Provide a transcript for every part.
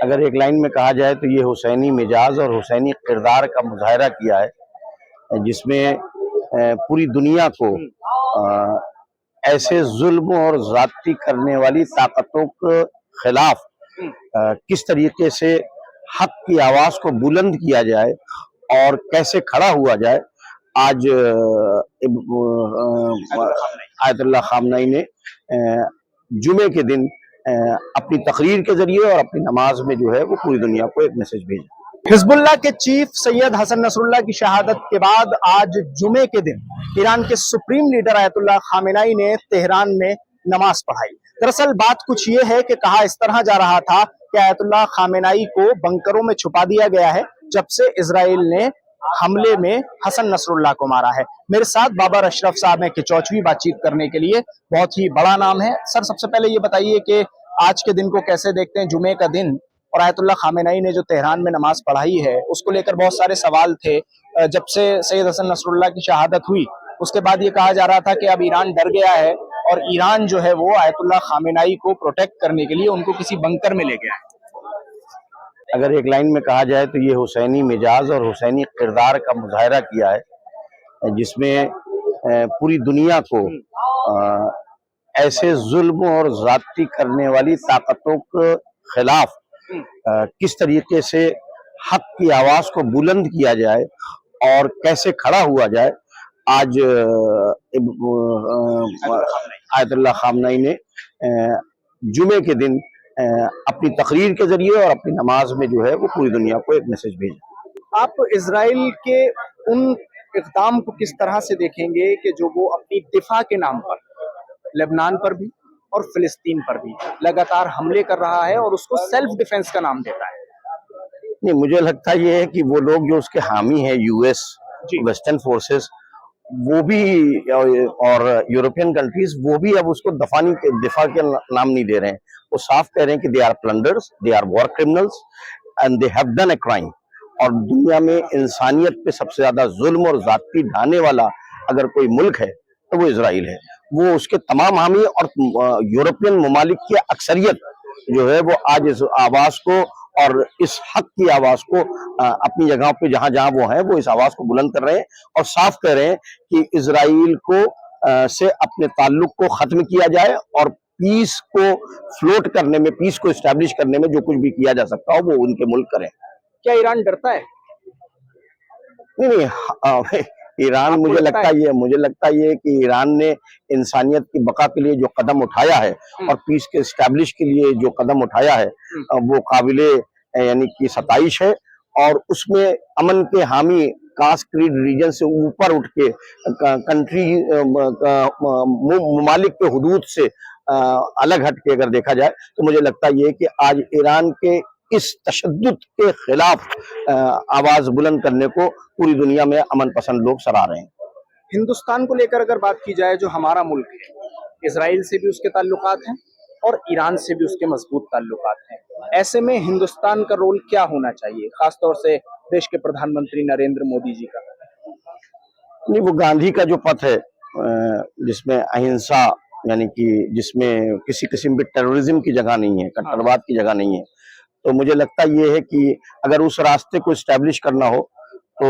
اگر ایک لائن میں کہا جائے تو یہ حسینی مزاج اور حسینی کردار کا مظاہرہ کیا ہے، جس میں پوری دنیا کو ایسے ظلم اور زیادتی کرنے والی طاقتوں کے خلاف کس طریقے سے حق کی آواز کو بلند کیا جائے اور کیسے کھڑا ہوا جائے۔ آج آیت اللہ خامنئی نے جمعے کے دن اپنی تقریر کے ذریعے اور اپنی نماز میں جو ہے وہ پوری دنیا کو ایک میسج بھیجا۔ حزب اللہ کے چیف سید حسن نصر اللہ کی شہادت کے بعد آج جمعے کے دن ایران کے سپریم لیڈر آیت اللہ خامنئی نے تہران میں نماز پڑھائی۔ دراصل بات کچھ یہ ہے کہ کہا اس طرح جا رہا تھا کہ آیت اللہ خامنئی کو بنکروں میں چھپا دیا گیا ہے جب سے اسرائیل نے حملے میں حسن نصر اللہ کو مارا ہے۔ میرے ساتھ بابر اشرف صاحب ہیں کہ چوچویں بات چیت کرنے کے لیے، بہت ہی بڑا نام ہے۔ سر، سب سے پہلے یہ بتائیے کہ آج کے دن کو کیسے دیکھتے ہیں، جمعے کا دن، اور آیت اللہ خامنئی نے جو تہران میں نماز پڑھائی ہے اس کو لے کر بہت سارے سوال تھے۔ جب سے سید حسن نصر اللہ کی شہادت ہوئی اس کے بعد یہ کہا جا رہا تھا کہ اب ایران ڈر گیا ہے اور ایران جو ہے وہ آیت اللہ خامنئی کو پروٹیکٹ کرنے کے لیے ان کو کسی بنکر میں لے گیا ہے۔ اگر ایک لائن میں کہا جائے تو یہ حسینی مزاج اور حسینی کردار کا مظاہرہ کیا ہے، جس میں پوری دنیا کو ایسے ظلم اور زیادتی کرنے والی طاقتوں کے خلاف کس طریقے سے حق کی آواز کو بلند کیا جائے اور کیسے کھڑا ہوا جائے۔ آج آیت اللہ خامنئی نے جمعے کے دن اپنی تقریر کے ذریعے اور اپنی نماز میں جو ہے وہ پوری دنیا کو ایک میسج بھیجا۔ آپ اسرائیل کے ان اقدام کو کس طرح سے دیکھیں گے کہ جو وہ اپنی دفاع کے نام پر لبنان پر بھی اور فلسطین پر بھی لگاتار حملے کر رہا ہے اور اس کو سیلف ڈیفنس کا نام دیتا ہے؟ نہیں، مجھے لگتا یہ ہے کہ وہ لوگ جو اس کے حامی ہیں، یو ایس، ویسٹرن فورسز، وہ بھی اور یورپین کنٹریز، وہ بھی اب اس کو دفاع کے نام نہیں دے رہے ہیں۔ وہ صاف کہہ رہے ہیں کہ they are plunderers, they are war criminals and they have done a crime. اور دنیا میں انسانیت پہ سب سے زیادہ ظلم اور زیادتی ڈھانے والا اگر کوئی ملک ہے تو وہ اسرائیل ہے۔ وہ اس کے تمام حامی اور یورپین ممالک کی اکثریت جو ہے وہ آج اس آواز کو اور اس حق کی آواز کو اپنی جگہ پہ جہاں جہاں وہ ہیں وہ اس آواز کو بلند کر رہے ہیں اور صاف کہہ رہے ہیں کہ اسرائیل کو سے اپنے تعلق کو ختم کیا جائے اور پیس کو فلوٹ کرنے میں، پیس کو اسٹیبلش کرنے میں جو کچھ بھی کیا جا سکتا ہو وہ ان کے ملک کریں۔ کیا ایران ڈرتا ہے؟ نہیں، ایران مجھے لگتا یہ کہ ایران نے انسانیت کی بقا کے لیے جو قدم اٹھایا ہے اور پیس کے اسٹیبلش کے لیے جو قدم اٹھایا ہے وہ قابل یعنی کہ ستائش ہے، اور اس میں امن کے حامی کاسٹ کریڈ ریجن سے اوپر اٹھ کے کنٹری ممالک کے حدود سے الگ ہٹ کے اگر دیکھا جائے تو مجھے لگتا یہ کہ آج ایران کے اس تشدد کے خلاف آواز بلند کرنے کو پوری دنیا میں امن پسند لوگ سراہ رہے ہیں۔ ہندوستان کو لے کر اگر بات کی جائے، جو ہمارا ملک ہے، اسرائیل سے بھی اس کے تعلقات ہیں اور ایران سے بھی اس کے مضبوط تعلقات ہیں، ایسے میں ہندوستان کا رول کیا ہونا چاہیے، خاص طور سے دیش کے پردھان منتری نریندر مودی جی کا؟ نہیں، وہ گاندھی کا جو پتھ ہے جس میں اہنسا، یعنی کہ جس میں کسی قسم کے ٹیررزم کی جگہ نہیں ہے، کٹرواد کی جگہ نہیں ہے، تو مجھے لگتا یہ ہے کہ اگر اس راستے کو اسٹیبلش کرنا ہو تو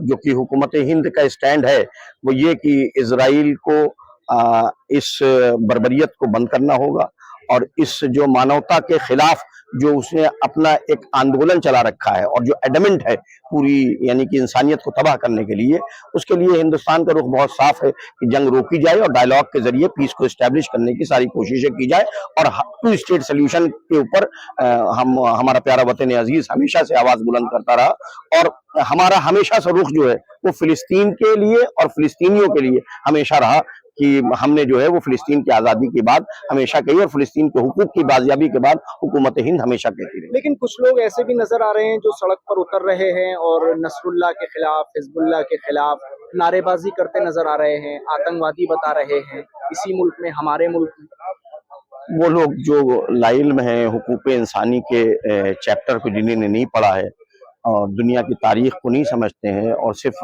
جو کہ حکومت ہند کا اسٹینڈ ہے وہ یہ کہ اسرائیل کو اس بربریت کو بند کرنا ہوگا، اور اس جو مانوتا کے خلاف جو اس نے اپنا ایک آندولن چلا رکھا ہے اور جو ایڈمنٹ ہے پوری یعنی کہ انسانیت کو تباہ کرنے کے لیے، اس کے لیے ہندوستان کا رخ بہت صاف ہے کہ جنگ روکی جائے اور ڈائیلاگ کے ذریعے پیس کو اسٹیبلش کرنے کی ساری کوششیں کی جائے، اور ٹو اسٹیٹ سلیوشن کے اوپر ہمارا پیارا وطن عزیز ہمیشہ سے آواز بلند کرتا رہا، اور ہمارا ہمیشہ سے رخ جو ہے وہ فلسطین کے لیے اور فلسطینیوں کے لیے ہمیشہ رہا کہ ہم نے جو ہے وہ فلسطین کی آزادی کے بعد ہمیشہ کہی اور فلسطین کے حقوق کی بازیابی کے بعد حکومت ہند ہمیشہ کہتی رہی۔ لیکن کچھ لوگ ایسے بھی نظر آ رہے ہیں جو سڑک پر اتر رہے ہیں اور نصر اللہ کے خلاف، حزب اللہ کے خلاف نعرے بازی کرتے نظر آ رہے ہیں، آتنکوادی بتا رہے ہیں اسی ملک میں، ہمارے ملک میں۔ وہ لوگ جو لا علم ہیں حقوق انسانی کے چیپٹر کو جنہیں نے نہیں پڑھا ہے اور دنیا کی تاریخ کو نہیں سمجھتے ہیں اور صرف